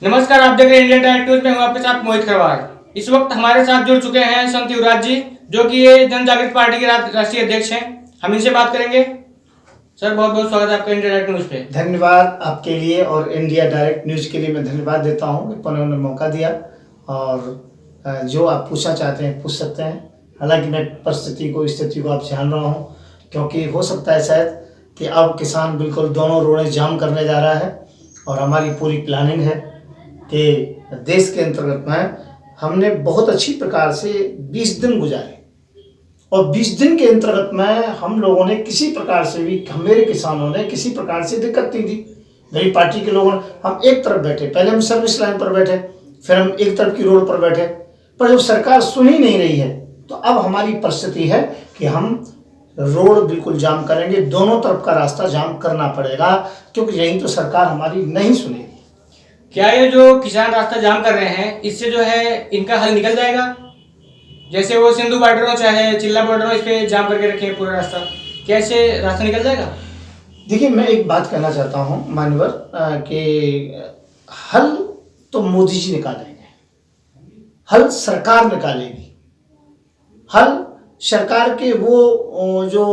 नमस्कार, आप देख रहे हैं इंडियन डायरेक्ट न्यूज में। हूं आपके साथ मोहित खरवार। इस वक्त हमारे साथ जुड़ चुके हैं संत युवराज जी, जो कि ये जन जागृत पार्टी के राष्ट्रीय अध्यक्ष हैं। हम इनसे बात करेंगे। सर, बहुत बहुत स्वागत है आपका इंडिया डायरेक्ट न्यूज पे। धन्यवाद आपके लिए और इंडिया डायरेक्ट न्यूज के लिए मैं धन्यवाद देता हूँ कि उन्होंने मौका दिया। और जो आप पूछना चाहते हैं पूछ सकते हैं। हालांकि मैं स्थिति को आप जान रहा हूँ, क्योंकि हो सकता है शायद कि अब किसान बिल्कुल दोनों रोडें जाम करने जा रहा है। और हमारी पूरी प्लानिंग है कि देश के अंतर्गत में हमने बहुत अच्छी प्रकार से 20 दिन गुजारे, और 20 दिन के अंतर्गत में हम लोगों ने किसी प्रकार से भी, मेरे किसानों ने किसी प्रकार से दिक्कत नहीं दी। मेरी पार्टी के लोगों ने, हम एक तरफ बैठे, पहले हम सर्विस लाइन पर बैठे, फिर हम एक तरफ की रोड पर बैठे, पर जब सरकार सुन ही नहीं रही है तो अब हमारी परिस्थिति है कि हम रोड बिल्कुल जाम करेंगे। दोनों तरफ का रास्ता जाम करना पड़ेगा, क्योंकि यही तो सरकार हमारी नहीं सुनेगी। क्या ये जो किसान रास्ता जाम कर रहे हैं, इससे जो है इनका हल निकल जाएगा? जैसे वो सिंधु बॉर्डर हो चाहे चिल्ला बॉर्डर हो, इस पे जाम करके रखे पूरा रास्ता, कैसे रास्ता निकल जाएगा? देखिए, मैं एक बात कहना चाहता हूँ मान्यवर, कि हल तो मोदी जी निकालेंगे, हल सरकार निकालेगी। हल सरकार के वो जो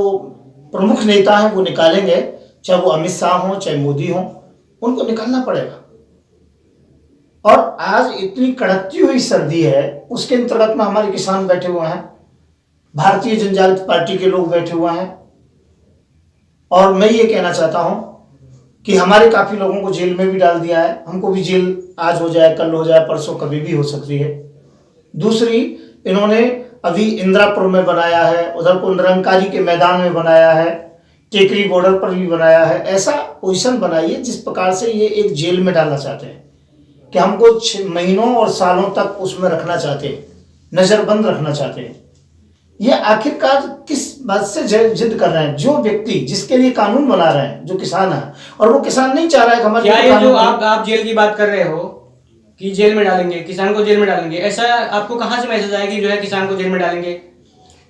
प्रमुख नेता हैं वो निकालेंगे, चाहे वो अमित शाह हो चाहे मोदी हो, उनको निकालना पड़ेगा। और आज इतनी कड़कती हुई सर्दी है, उसके अंतर्गत में हमारे किसान बैठे हुए हैं, भारतीय जनजागृत पार्टी के लोग बैठे हुए हैं। और मैं ये कहना चाहता हूं कि हमारे काफी लोगों को जेल में भी डाल दिया है। हमको भी जेल आज हो जाए, कल हो जाए, परसों कभी भी हो सकती है। दूसरी, इन्होंने अभी इंदिरापुर में बनाया है, उधर को निरंकारी के मैदान में बनाया है, टेकरी बॉर्डर पर भी बनाया है। ऐसा पोजीशन बनाइए जिस प्रकार से ये एक जेल में डालना चाहते हैं, कि हमको 6 महीनों और सालों तक उसमें रखना चाहते हैं, नजरबंद रखना चाहते हैं। ये आखिरकार किस बात से जिद कर रहे हैं? जो व्यक्ति जिसके लिए कानून बना रहे हैं, जो किसान है, और वो किसान नहीं चाह रहा है कि हमारे क्या ये जो आप जेल की बात कर रहे हो कि जेल में डालेंगे, किसान को जेल में डालेंगे, ऐसा आपको कहां से मैसेज आया कि जो है किसान को जेल में डालेंगे?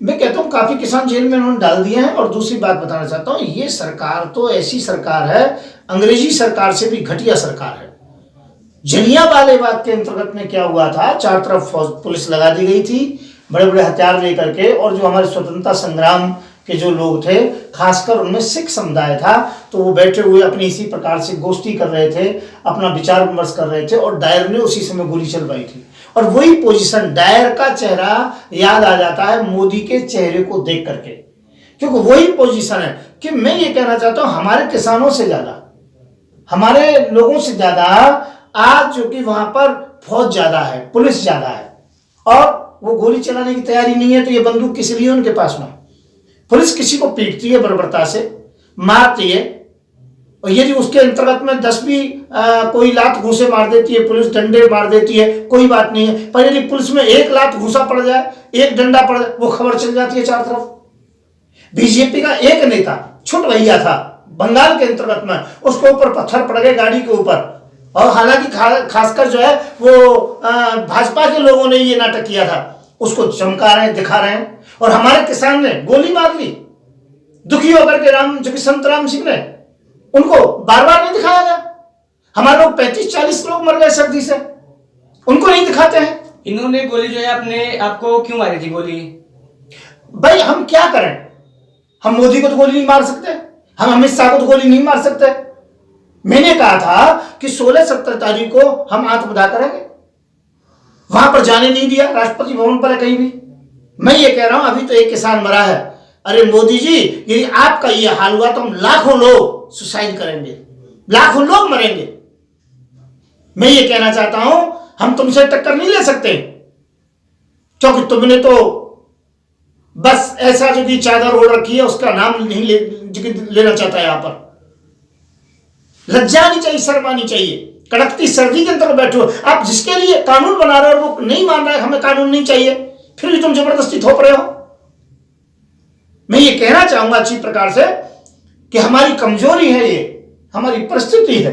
मैं कहता हूँ काफी किसान जेल में उन्होंने डाल दिए हैं। और दूसरी बात बताना चाहता हूँ, ये सरकार तो ऐसी सरकार है, अंग्रेजी सरकार से भी घटिया सरकार है। जलियांवाला बाग के अंतर्गत में क्या हुआ था, चार तरफ पुलिस लगा दी गई थी बड़े बड़े हथियार लेकर के, और जो हमारे स्वतंत्रता संग्राम के जो लोग थे, खासकर उनमें सिख समुदाय था, तो वो बैठे हुए अपनी इसी प्रकार से गोष्ठी कर रहे थे, अपना विचार विमर्श कर रहे थे, और डायर ने उसी समय गोली चलवाई थी। और वही पोजीशन, डायर का चेहरा याद आ जाता है मोदी के चेहरे को देख करके, क्योंकि वही पोजीशन है। कि मैं ये कहना चाहता हूँ, हमारे किसानों से ज्यादा, हमारे लोगों से ज्यादा आज जो कि वहां पर फौज ज्यादा है, पुलिस ज्यादा है, और वो गोली चलाने की तैयारी नहीं है, तो ये बंदूक किस लिए उनके पास में? पुलिस किसी को पीटती है, बर्बरता से मारती है, और यदि उसके अंतर्गत में 10 भी कोई लात घूसे मार देती है, पुलिस डंडे मार देती है, कोई बात नहीं है। पर यदि पुलिस में एक लात घूसा पड़ जाए, एक डंडा पड़ जाए, वो खबर चल जाती है चारों तरफ। बीजेपी का एक नेता छुट भैया था बंगाल के अंतर्गत में, उसके ऊपर पत्थर पड़ गए गाड़ी के ऊपर, और हालांकि खासकर जो है वो भाजपा के लोगों ने ये नाटक किया था, उसको चमका रहे हैं, दिखा रहे हैं। और हमारे किसान ने गोली मार ली, दुखी होकर के जो कि संत राम सिंह ने, उनको बार बार नहीं दिखाया गया। हमारे लोग 35-40 लोग मर गए सर्दी से, उनको नहीं दिखाते हैं। इन्होंने गोली जो है अपने आपको क्यों मारी थी गोली? भाई हम क्या करें? हम मोदी को तो गोली नहीं मार सकते, हम अमित शाह को तो गोली नहीं मार सकते। मैंने कहा था कि 16-17 तारीख को हम आत्मदाह करेंगे, वहां पर जाने नहीं दिया, राष्ट्रपति भवन पर है कहीं भी। मैं ये कह रहा हूं, अभी तो एक किसान मरा है। अरे मोदी जी, यदि आपका ये हाल हुआ तो हम लाखों लोग सुसाइड करेंगे, लाखों लोग मरेंगे। मैं ये कहना चाहता हूं, हम तुमसे टक्कर नहीं ले सकते, क्योंकि तुमने तो बस ऐसा जो कि चादर ओढ़ रखी है, उसका नाम नहीं लेना चाहता है। यहां पर लज्जा नहीं चाहिए, शर्म आनी चाहिए। कड़कती सर्दी के अंदर बैठो आप, जिसके लिए कानून बना रहे हो और वो नहीं मान रहा है, हमें कानून नहीं चाहिए, फिर भी तुम जबरदस्ती थोप रहे हो। मैं ये कहना चाहूंगा अच्छी प्रकार से कि हमारी कमजोरी है, ये हमारी परिस्थिति है,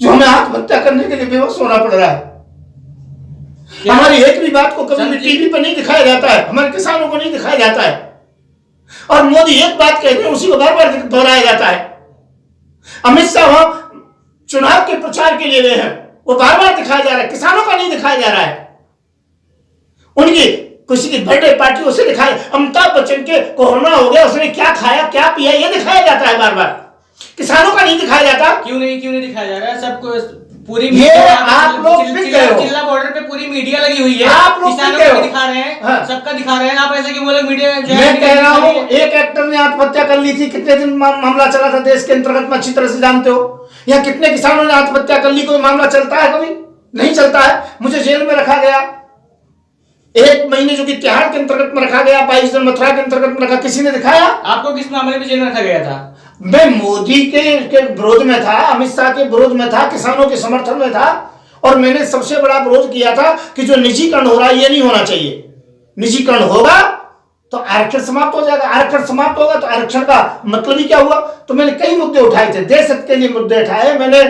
जो हमें आत्महत्या करने के लिए बेबस होना पड़ रहा है। हमारी एक भी बात को कभी भी टीवी पर नहीं दिखाया जाता है, हमारे किसानों को नहीं दिखाया जाता है, और मोदी एक बात कहते हैं उसी को बार बार दोहराया जाता है। अमित शाह चुनाव के प्रचार के लिए गए हैं, वो बार बार दिखाया जा रहा है, किसानों का नहीं दिखाया जा रहा है। उनकी किसी की बर्थडे पार्टी उसे दिखाया, अमिताभ बच्चन के कोरोना हो गया, उसने क्या खाया क्या पिया ये दिखाया जाता है बार बार, किसानों का नहीं दिखाया जाता। क्यों नहीं दिखाया जा रहा है? सबको पूरी ये आप लोग पिक गए हो, चिल्ला बॉर्डर पे पूरी मीडिया लगी हुई है, आप लोग किसानों पिक गए को हो। दिखा रहे हैं, हाँ। सबका दिखा रहे हैं, आप ऐसे क्यों बोले मीडिया जो है मैं कह रहा हूं मीडिया- एक एक्टर ने आत्महत्या कर ली थी, कितने दिन मामला चला था देश के अंतर्गत में अच्छी तरह से जानते हो। या कितने किसानों ने आत्महत्या कर ली, कोई मामला चलता है? कभी नहीं चलता है। मुझे जेल में रखा गया 1 महीने, जो कि तिहाड़ के अंतर्गत में रखा गया, 22 दिन मथुरा के अंतर्गत में रखा, किसी ने दिखाया? आपको किस मामले में जेल में रखा गया था? मैं मोदी के विरोध में था, अमित शाह के विरोध में था, किसानों के समर्थन में था, और मैंने सबसे बड़ा विरोध किया था कि जो निजीकरण हो रहा है ये नहीं होना चाहिए। निजीकरण होगा तो आरक्षण समाप्त हो जाएगा, आरक्षण समाप्त होगा तो आरक्षण का मतलब ही क्या हुआ। तो मैंने कई मुद्दे उठाए थे, देश हित के लिए मुद्दे उठाए मैंने,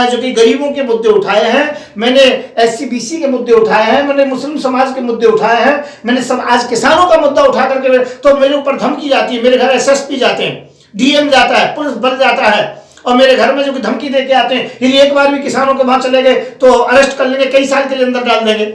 जो कि गरीबों के मुद्दे उठाए हैं मैंने, SC BC के मुद्दे उठाए हैं मैंने, मुस्लिम समाज के मुद्दे उठाए हैं मैंने, सब आज किसानों का मुद्दा उठा करके तो मेरे ऊपर धमकी जाती है, मेरे घर SSP जाते हैं, DM जाता है, पुलिस बल जाता है, और मेरे घर में जो कि धमकी देके आते हैं, यदि एक बार भी किसानों के वहां चले गए तो अरेस्ट कर लेंगे, कई साल के लिए अंदर डाल देंगे।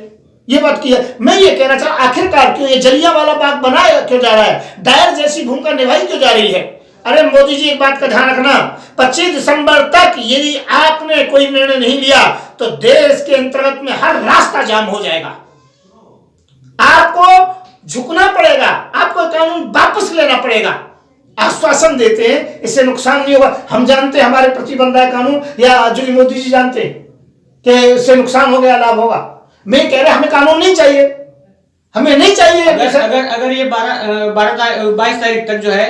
ये बात की है। मैं ये कहना चाहता, आखिरकार क्यों ये जलियांवाला बाग बनाया क्यों जा रहा है, डायर जैसी भूमिका निभाई क्यों जा रही है? अरे मोदी जी, एक बात का ध्यान रखना, 25 दिसंबर तक यदि आपने कोई निर्णय नहीं लिया तो देश के अंतर्गत में हर रास्ता जाम हो जाएगा। आपको झुकना पड़ेगा, आपको कानून वापस लेना पड़ेगा। आश्वासन देते हैं इससे नुकसान नहीं होगा, हम जानते हैं हमारे प्रति बन रहा है कानून, या जो मोदी जी जानते हैं कि इससे नुकसान हो गया लाभ होगा। मैं कह रहा हमें कानून नहीं चाहिए, हमें नहीं चाहिए। अगर ये 22 तारीख तक जो है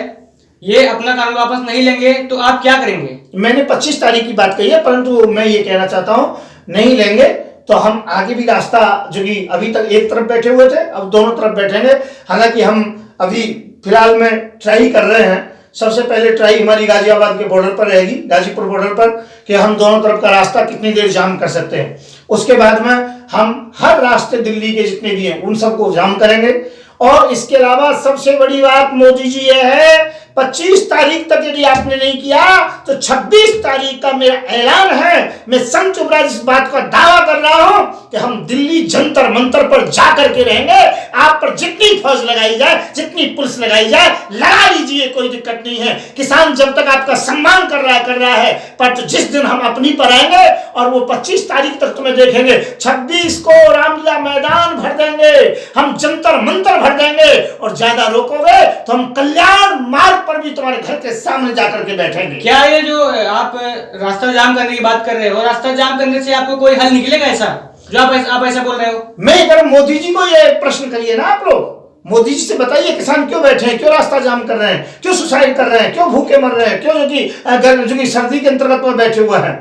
ये अपना कानून वापस नहीं लेंगे तो आप क्या करेंगे? मैंने 25 तारीख की बात कही है, परंतु मैं ये कहना चाहता हूं नहीं लेंगे तो हम आगे भी रास्ता, जो कि अभी तक एक तरफ बैठे हुए थे अब दोनों तरफ बैठेंगे। हालांकि हम अभी फिलहाल में ट्राई कर रहे हैं, सबसे पहले ट्राई हमारी गाजियाबाद के बॉर्डर पर रहेगी, गाजीपुर बॉर्डर पर, कि हम दोनों तरफ का रास्ता कितनी देर जाम कर सकते हैं। उसके बाद में हम हर रास्ते दिल्ली के जितने भी हैं उन सबको जाम करेंगे। और इसके अलावा सबसे बड़ी बात मोदी जी ये है, 25 तारीख तक यदि आपने नहीं किया तो 26 तारीख का मेरा ऐलान है, मैं संत युवराज इस बात का दावा कर रहा हूं कि हम दिल्ली जंतर मंतर पर जाकर के रहेंगे। आप पर जितनी फौज लगाई जाए, जितनी पुलिस लगाई जाए, लगा लीजिए, कोई दिक्कत नहीं है। किसान जब तक आपका सम्मान कर रहा है, पर तो जिस दिन हम अपनी पर आएंगे और वो 25 तारीख तक तुम्हें देखेंगे, 26 को रामलीला मैदान भर देंगे, हम जंतर मंतर भर देंगे, और ज्यादा रोकोगे तो हम कल्याण मार्ग पर भी तुम्हारे घर के सामने जाकर के बैठेंगे। क्या ये जो आप रास्ता जाम करने की बात कर रहे हो, रास्ता जाम करने से आपको कोई हल निकलेगा ऐसा जो आप ऐसा बोल रहे हो? मैं अगर मोदी जी को ये प्रश्न करिए ना आप लोग, मोदी जी से बताइए किसान क्यों बैठे हैं, क्यों रास्ता जाम कर रहे हैं, क्यों सुसाइड कर रहे हैं, क्यों भूखे मर रहे हैं, क्यों जो कि सर्दी के अंतर्गत में बैठे हुए हैं,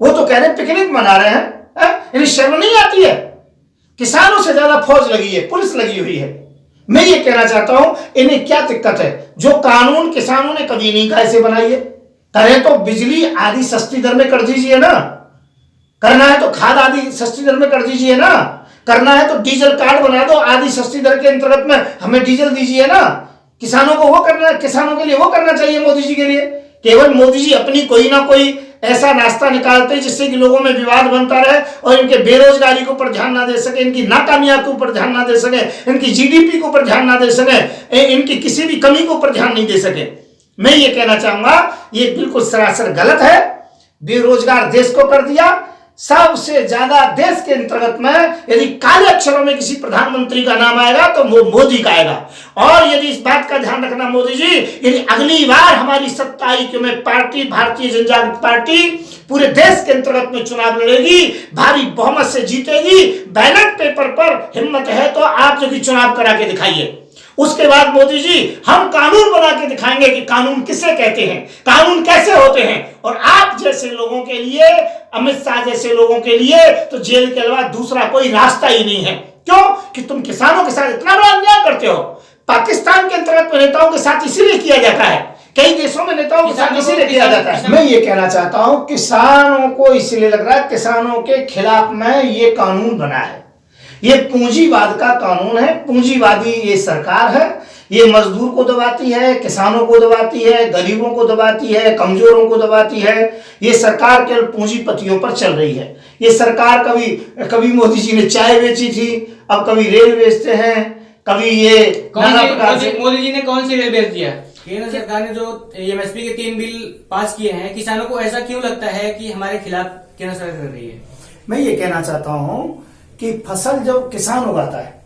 वो तो कह रहे हैं पिकनिक मना रहे हैं। इन्हें शर्म नहीं आती है? किसानों से ज्यादा फौज लगी है, पुलिस लगी हुई है। मैं ये कहना चाहता हूं इन्हें क्या दिक्कत है? जो कानून किसानों ने कभी नहीं कहा ऐसे बनाइए, करें तो बिजली आदि सस्ती दर में कर दीजिए ना, करना है तो खाद आदि सस्ती दर में कर दीजिए ना, करना है तो डीजल कार्ड बना दो, आदि सस्ती दर के अंतर्गत में हमें डीजल दीजिए ना। किसानों को वो करना, किसानों के लिए वो करना चाहिए मोदी जी के लिए। केवल मोदी जी अपनी कोई ना कोई ऐसा रास्ता निकालते हैं जिससे कि लोगों में विवाद बनता रहे और इनके बेरोजगारी के ऊपर ध्यान ना दे सके, इनकी नाकामयाबी के ऊपर ध्यान ना दे सके, इनकी GDP के ऊपर ध्यान ना दे सके, इनकी किसी भी कमी के ऊपर ध्यान नहीं दे सके। मैं ये कहना चाहूंगा ये बिल्कुल सरासर गलत है। बेरोजगार देश को कर दिया, सबसे ज्यादा देश के अंतर्गत में यदि काले अक्षरों में किसी प्रधानमंत्री का नाम आएगा तो वो मोदी का आएगा। और यदि इस बात का ध्यान रखना मोदी जी, यदि अगली बार हमारी सत्ता आई कि मैं पार्टी भारतीय जनजागृत पार्टी पूरे देश के अंतर्गत में चुनाव लड़ेगी, भारी बहुमत से जीतेगी, बैलेट पेपर पर हिम्मत है तो आप जो कि चुनाव करा के दिखाइए। उसके बाद मोदी जी हम कानून बना के दिखाएंगे कि कानून किसे कहते हैं, कानून कैसे होते हैं। और आप जैसे लोगों के लिए, अमित शाह जैसे लोगों के लिए तो जेल के अलावा दूसरा कोई रास्ता ही नहीं है। क्यों? कि तुम किसानों के साथ इतना बड़ा अन्याय करते हो। पाकिस्तान के अंतर्गत में नेताओं के साथ इसीलिए किया जाता है, कई देशों में नेताओं के साथ इसीलिए किया जाता है। मैं ये कहना चाहता हूं किसानों को इसलिए लग रहा है किसानों के खिलाफ में ये कानून बना है, ये पूंजीवाद का कानून है, पूंजीवादी ये सरकार है। ये मजदूर को दबाती है, किसानों को दबाती है, गरीबों को दबाती है, कमजोरों को दबाती है। ये सरकार केवल पूंजीपतियों पर चल रही है। ये सरकार कभी मोदी जी ने चाय बेची थी, अब कभी रेल बेचते हैं, कभी ये मोदी जी ने कौन सी रेल बेच दिया? केंद्र सरकार ने जो एमएसपी के 3 बिल पास किए हैं, किसानों को ऐसा क्यों लगता है कि हमारे खिलाफ केंद्र सरकार कर रही है? मैं ये कहना चाहता हूं कि फसल जब किसान उगाता है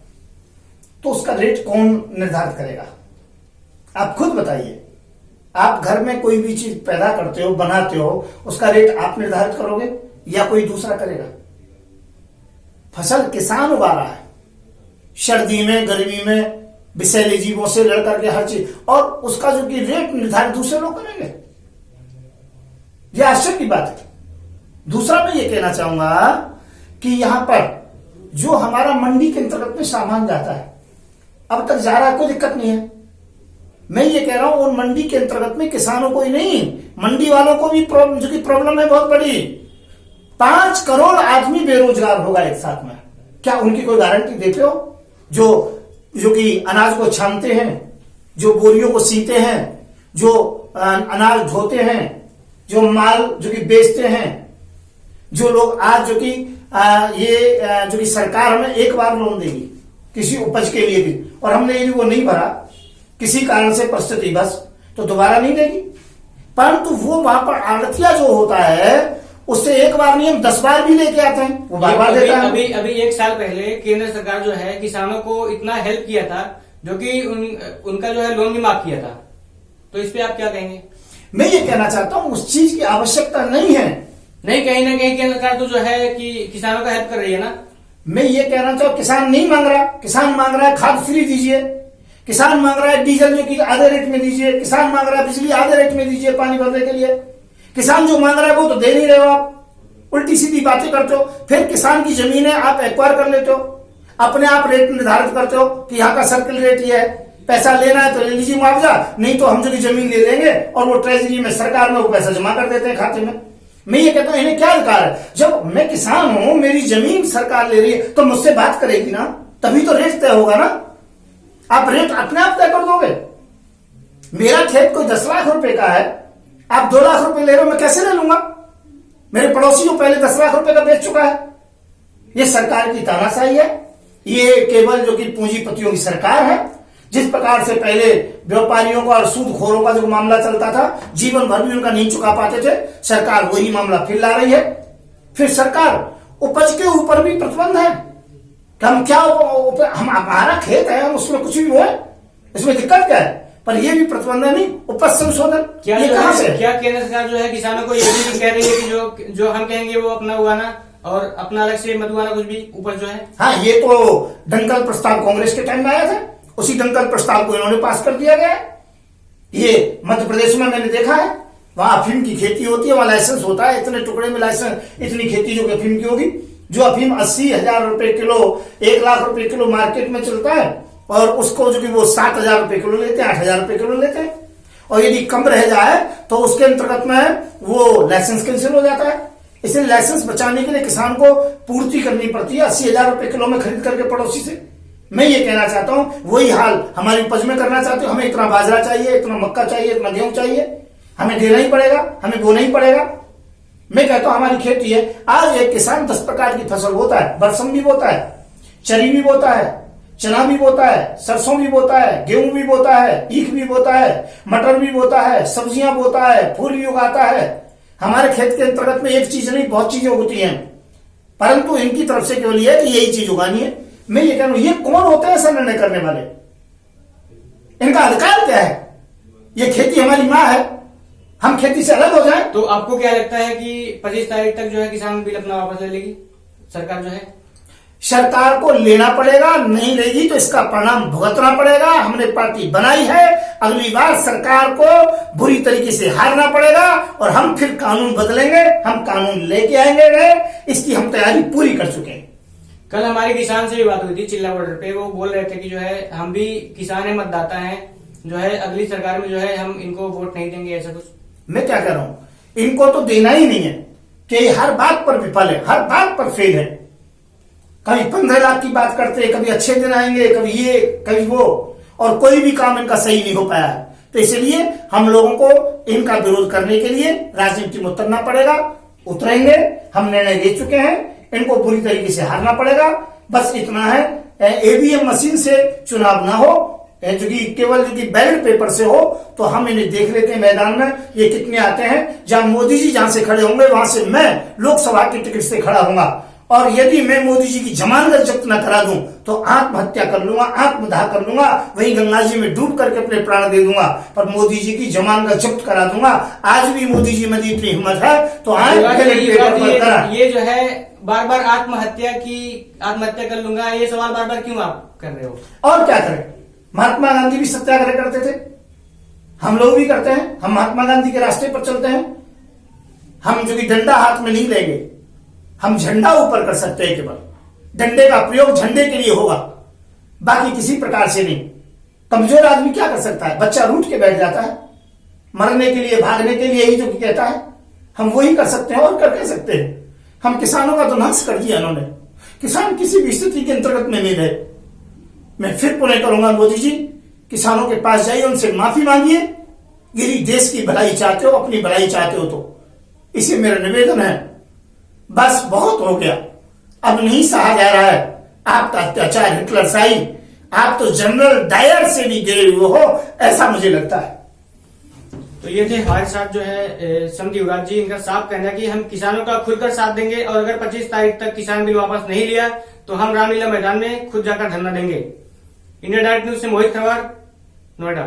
तो उसका रेट कौन निर्धारित करेगा? आप खुद बताइए। आप घर में कोई भी चीज पैदा करते हो, बनाते हो, उसका रेट आप निर्धारित करोगे या कोई दूसरा करेगा? फसल किसान उगा रहा है, सर्दी में, गर्मी में, विषैले जीवों से लड़ करके हर चीज, और उसका जो कि रेट निर्धारित दूसरे लोग करेंगे। यह आश्चर्य की बात है। दूसरा मैं ये कहना चाहूंगा कि यहां पर जो हमारा मंडी के अंतर्गत में सामान जाता है, अब तक जा रहा है, कोई दिक्कत नहीं है। मैं ये कह रहा हूं उन मंडी के अंतर्गत में किसानों को ही नहीं, मंडी वालों को भी जो कि प्रॉब्लम है बहुत बड़ी। 5 करोड़ आदमी बेरोजगार होगा एक साथ में। क्या उनकी कोई गारंटी देते हो? जो कि अनाज को छानते हैं, जो बोरियों को सीते हैं, जो अनाज धोते हैं, जो माल जो कि बेचते हैं, जो लोग आज जो कि ये जो कि सरकार हमें एक बार लोन देगी किसी उपज के लिए भी, और हमने यदि वो नहीं भरा किसी कारण से परिस्थिति बस, तो दोबारा नहीं देगी। परंतु वो वहां पर आड़तिया जो होता है उससे एक बार नहीं, हम 10 बार भी लेके आते हैं, वो बार बार देता है। अभी 1 साल पहले केंद्र सरकार जो है किसानों को इतना हेल्प किया था, जो कि उनका जो है लोन भी माफ किया था। तो इस पे आप क्या कहेंगे? मैं ये कहना चाहता हूं उस चीज की आवश्यकता नहीं है। नहीं, कहीं ना कहीं केंद्र सरकार तो जो है कि किसानों का हेल्प कर रही है ना। मैं ये कहना चाहूँ किसान नहीं मांग रहा, किसान मांग रहा है खाद फ्री दीजिए, किसान मांग रहा है डीजल जो कि आधे रेट में दीजिए, किसान मांग रहा है बिजली आधे रेट में दीजिए पानी भरने के लिए। किसान जो मांग रहा है वो तो दे नहीं रहे हो आप, उल्टी सीधी बातें करते हो। फिर किसान की जमीनें आप एक्वायर कर लेते हो, अपने आप रेट निर्धारित करते हो कि यहाँ का सर्किल रेट ये है, पैसा लेना है तो ले लीजिए मुआवजा, नहीं तो हम जो कि जमीन ले लेंगे, और वो ट्रेजरी में सरकार में वो पैसा जमा कर देते हैं खाते में। मैं ये कहता हूं इन्हें क्या अधिकार है? जब मैं किसान हूं, मेरी जमीन सरकार ले रही है, तो मुझसे बात करेगी ना, तभी तो रेट तय होगा ना। आप रेट अपने आप तय कर दोगे? मेरा खेत कोई 10 लाख रुपए का है, आप 2 लाख रुपए ले रहे हो, मैं कैसे ले लूंगा? मेरे पड़ोसी को पहले 10 लाख रुपए का बेच चुका है। ये सरकार की तानाशाही है, ये केवल जो कि पूंजीपतियों की सरकार है। जिस प्रकार से पहले व्यापारियों का और सूदखोरों का जो मामला चलता था, जीवन भर भी उनका नहीं चुका पाते थे, सरकार वही मामला फिर ला रही है। फिर सरकार उपज के ऊपर भी प्रतिबंध है कि हम क्या हम हमारा खेत है, हम उसमें कुछ भी हो, इसमें दिक्कत क्या है? पर ये भी प्रतिबंध है नहीं, उपज संशोधन ये कहां से? क्या केंद्र सरकार जो है किसानों को ये भी कह रही है कि जो हम कहेंगे वो अपना उगाना और अपना अलग से मत उगाना कुछ भी उपज जो है? हाँ, ये तो दंगल प्रस्ताव कांग्रेस के टाइम में आया था, उसी दंगल प्रस्ताव को इन्होंने पास कर दिया गया। ये मध्य प्रदेश में मैंने देखा है, वहां अफीम की खेती होती है, वहां लाइसेंस होता है, इतने टुकड़े में लाइसेंस, इतनी खेती जो अफीम की होगी। जो अफीम 80,000 रुपए किलो, 1 लाख रुपए किलो मार्केट में चलता है, और उसको जो कि वो 7,000 रुपए किलो लेते हैं, 8,000 रुपए किलो लेते हैं। और यदि कम रह जाए तो उसके अंतर्गत में वो लाइसेंस कैंसिल हो जाता है। इसलिए लाइसेंस बचाने के लिए किसान को पूर्ति करनी पड़ती है 80,000 रुपए किलो में खरीद करके पड़ोसी से। मैं ये कहना चाहता हूं वही हाल हमारी उपज में करना चाहते हो। हमें इतना बाजरा चाहिए, इतना मक्का चाहिए, इतना गेहूं चाहिए, हमें देना ही पड़ेगा, हमें बोना ही पड़ेगा। मैं कहता हूं हमारी खेती है, आज एक किसान 10 प्रकार की फसल बोता है, बरसम भी बोता है, चरी भी बोता है, चना भी बोता है, सरसों भी बोता है, गेहूं भी बोता है, ईख भी बोता है, मटर भी बोता है, सब्जियां बोता है, फूल भी उगाता है। हमारे खेत के अंतर्गत में एक चीज नहीं, बहुत चीजें होती हैं, परंतु इनकी तरफ से केवल यह कि यही चीज उगानी है। मैं ये कह रहा हूं, ये कौन होते हैं ऐसा निर्णय करने वाले? इनका अधिकार क्या है? ये खेती हमारी मां है, हम खेती से अलग हो जाएं? तो आपको क्या लगता है कि 25 तारीख तक जो है किसान बिल अपना वापस ले लेगी सरकार जो है? सरकार को लेना पड़ेगा, नहीं लेगी तो इसका परिणाम भुगतना पड़ेगा। हमने पार्टी बनाई है, अगली बार सरकार को बुरी तरीके से हारना पड़ेगा और हम फिर कानून बदलेंगे, हम कानून लेके आएंगे। इसकी हम तैयारी पूरी कर चुके हैं। कल हमारे किसान से भी बात हुई थी चिल्ला बॉर्डर पे, वो बोल रहे थे कि जो है हम भी किसान है, मतदाता हैं, जो है अगली सरकार में जो है हम इनको वोट नहीं देंगे, ऐसा कुछ। मैं क्या कह रहा हूं, इनको तो देना ही नहीं है कि हर बात पर विफल है, हर बात पर फेल है। कभी 15 लाख की बात करते, कभी अच्छे दिन आएंगे, कभी ये कभी वो, और कोई भी काम इनका सही नहीं हो पाया है। तो इसलिए हम लोगों को इनका विरोध करने के लिए राजनीति में उतरना पड़ेगा, उतरेंगे। हम निर्णय ले चुके हैं, इनको पूरी तरीके से हारना पड़ेगा। बस इतना है, ईवीएम मशीन से चुनाव ना हो, जो कि केवल जो कि बैलेट पेपर से हो, तो हम इन्हें देख लेते हैं मैदान में ये कितने आते हैं। जहां मोदी जी जहां से खड़े होंगे वहां से मैं लोकसभा की टिकट से खड़ा होऊंगा, और यदि मैं मोदी जी की जमानत जब्त न करा दूं तो आत्महत्या कर लूंगा, आत्मदाह कर लूंगा, वही गंगा जी में डूब करके अपने प्राण दे दूंगा, पर मोदी जी की जमानत जब्त करा दूंगा। आज भी मोदी जी में इतनी हिम्मत है तो आज ये जो है बार बार आत्महत्या कर लूंगा, ये सवाल बार बार क्यों आप कर रहे हो? और क्या करें, महात्मा गांधी भी सत्याग्रह करते थे, हम लोग भी करते हैं। हम महात्मा गांधी के रास्ते पर चलते हैं। हम जो कि डंडा हाथ में नहीं लेंगे, हम झंडा ऊपर कर सकते हैं। केवल डंडे का प्रयोग झंडे के लिए होगा, बाकी किसी प्रकार से नहीं। कमजोर आदमी क्या कर सकता है? बच्चा रूठ के बैठ जाता है, मरने के लिए, भागने के लिए, यही जो कहता है। हम वही कर सकते हैं और कर सकते हैं। हम किसानों का तो नाश कर दिया इन्होंने, किसान किसी भी स्थिति के अंतर्गत में नहीं रहे। मैं फिर पुनः करूंगा, मोदी जी किसानों के पास जाइए, उनसे माफी मांगिए। यदि देश की भलाई चाहते हो, अपनी भलाई चाहते हो, तो इसे मेरा निवेदन है। बस बहुत हो गया, अब नहीं सहा जा रहा है आपका अत्याचार, हिटलरशाही। आप तो जनरल डायर से भी गिरे हुए हो, ऐसा मुझे लगता है। तो ये थे हमारे साथ जो है संत युवराज जी। इनका साफ कहना है कि हम किसानों का खुलकर साथ देंगे, और अगर 25 तारीख तक किसान बिल वापस नहीं लिया तो हम रामलीला मैदान में खुद जाकर धरना देंगे। इंडिया डायरेक्ट न्यूज से मोहित खरवार, नोएडा।